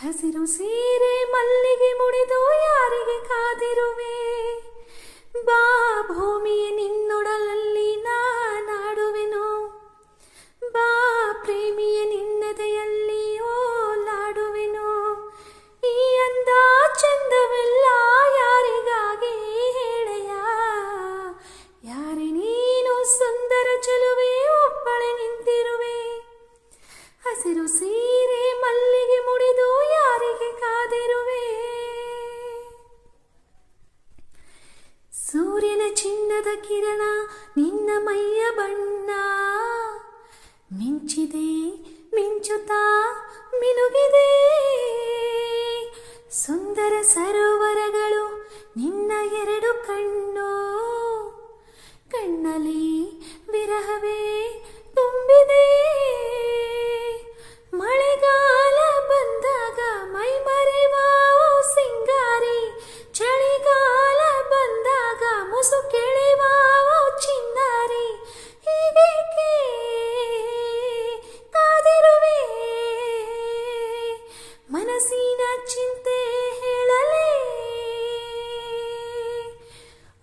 ಹಸಿರು ಸೀರೆ ಮಲ್ಲಿಗೆ ಮುಡಿದು ಯಾರಿಗೆ ಕಾದಿರುವೆ, ಬಾ ಭೂಮಿಯ ನಿನ್ನೊಡಲಲ್ಲಿ ನಾನಾಡುವೆನು, ಬಾ ಪ್ರೇಮಿಯ ನಿನ್ನದೆಯಲ್ಲಿ ಓಲಾಡುವೆನು. ಈ ಅಂದ ಚಂದವೆಲ್ಲ ಯಾರಿಗಾಗಿ ಹೇಳೆಯ, ಯಾರೇ ನೀನು ಸುಂದರ ಚೆಲುವೆ ಒಬ್ಬಳೆ ನಿಂತಿರುವೆ. ಹಸಿರು ಸೀರೆ ಮಲ್ಲಿಗೆ ಮುಡಿದು ಯಾರಿಗೆ ಕಾದಿರುವೆ. ಸೂರ್ಯನ ಚಿನ್ನದ ಕಿರಣ ನಿನ್ನ ಮೈಯ ಬಣ್ಣ, ಮಿಂಚಿದೆ ಮಿಂಚುತ್ತಾ ಮಿನುಗಿದೆ. ಸುಂದರ ಸರೋವರಗಳು ನಿನ್ನ ಎರಡು ಕಣ್ಣು, ಕಣ್ಣಲ್ಲಿ ವಿರಹವೇ ತುಂಬಿದೆ. ಮಳೆಗಾಲ ಬಂದಾಗ ಮೈ ಮರೆವ ಸಿಂಗಾರಿ, ಚಳಿಗಾಲ ಬಂದಾಗ ಮುಸು ಕೆಳೆವ ಚಿನ್ನಾರಿ. ಹೀಗೇಕೆ ಕಾದಿರುವೆ, ಮನಸ್ಸಿನ ಚಿಂತೆ ಹೇಳಲೇ.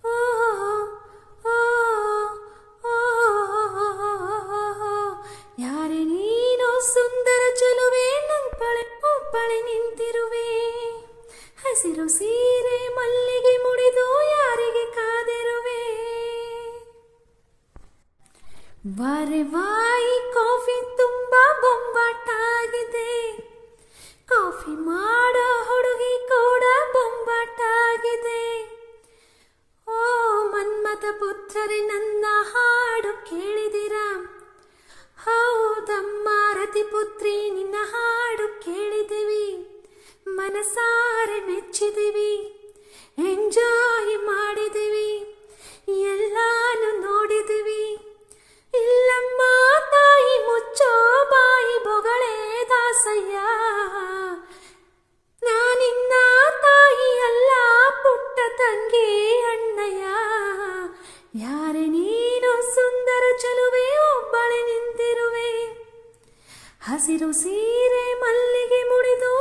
ಓ ಓ ಓ ಯಾರೇ ನೀನು ಸುಂದರ ಚೆಲುವೆ ಒಬ್ಬಳೆ ನಿಂತಿರುವೆ. ಹಸಿರು ಸೀರೆ ಮಲ್ಲಿಗೆ ಮುಡಿದು ಯಾರಿಗೆ ಕಾದಿರುವೆ. ವಾರೆ ವಾಯಿ ಕಾಫಿ ತುಂಬಾ ಬೊಂಬಾಟಾಗಿದೆ, ಕಾಫಿ ಮಾಡೋ ಹುಡುಗಿ ಕೂಡ ಬೊಂಬಾಟಾಗಿದೆ. ಓ ಮನ್ಮಥ ಪುತ್ರರೇ ನನ್ನ ಹಾಡು ಕೇಳಿದಿರಾ, ಹೌದಮ್ಮ ರತಿಪುತ್ರಿ ನಿನ್ನ ಹಾಡು ಕೇಳಿದಿವಿ, ಮನಸಾರೆ ಮೆಚ್ಚಿದಿವಿ, ಎಂಜಾಯ್ ಮಾಡಿದಿವಿ, ಎಲ್ಲಾನು ನೋಡಿದಿವಿ. ಇಲ್ಲಮ್ಮ ತಾಯಿ ಮುಚ್ಚೋ ಬಾಯಿ ಬೊಗಳೆ ದಾಸಯ್ಯ, ನಾನಿನ್ನ ತಾಯಿ ಅಲ್ಲ ಪುಟ್ಟ ತಂಗಿ ಅಣ್ಣಯ್ಯ. ಯಾರೇ ನೀನು ಸುಂದರ ಚೆಲುವೆ ಒಬ್ಬಳೆ ನಿಂತಿರುವೆ. ಹಸಿರು ಸೀರೆ ಮಲ್ಲಿಗೆ ಮುಡಿದು